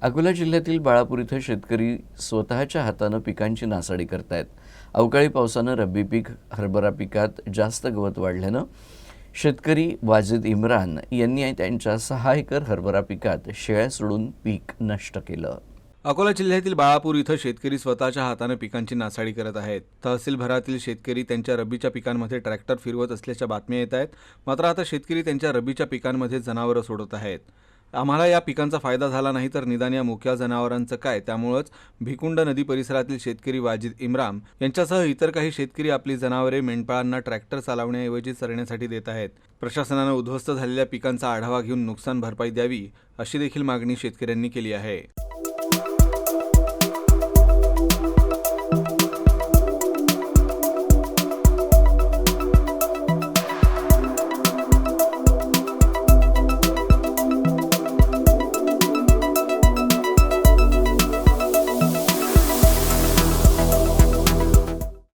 अकोला जिल्ह्यातील बाळापूर इथं शेतकरी स्वतःच्या हातानं पिकांची नासाडी करतायत। अवकाळी पावसानं रब्बी पीक हरभरा पिकात जास्त गवत वाढल्यानं शेतकरी वाजिद इम्रान यांनी त्यांच्या 6 एकर हरभरा पिकात शेळ्या सोडून पीक नष्ट केलं। अकोला जिल्ह्यातील बाळापूर इथं शेतकरी स्वतःच्या हाताने पिकांची नासाडी करत आहेत। तहसीलभरातील शेतकरी त्यांच्या रब्बीच्या पिकांमध्ये ट्रॅक्टर फिरवत असल्याच्या बातम्या येत आहेत। मात्र आता शेतकरी त्यांच्या रब्बीच्या पिकांमध्ये जनावरं सोडत आहेत। आम्हाला या पिकांचा फायदा झाला नाही तर निदान या मुक्या जनावरांचं काय। त्यामुळेच भिकुंड नदी परिसरातील शेतकरी वाजिद इम्रान यांच्यासह इतर काही शेतकरी आपली जनावरे मेंढपाळांना ट्रॅक्टर चालवण्याऐवजी चरण्यासाठी देत आहेत। प्रशासनाने उद्ध्वस्त झालेल्या पिकांचा आढावा घेऊन नुकसान भरपाई द्यावी अशी देखील मागणी शेतकऱ्यांनी केली आहे।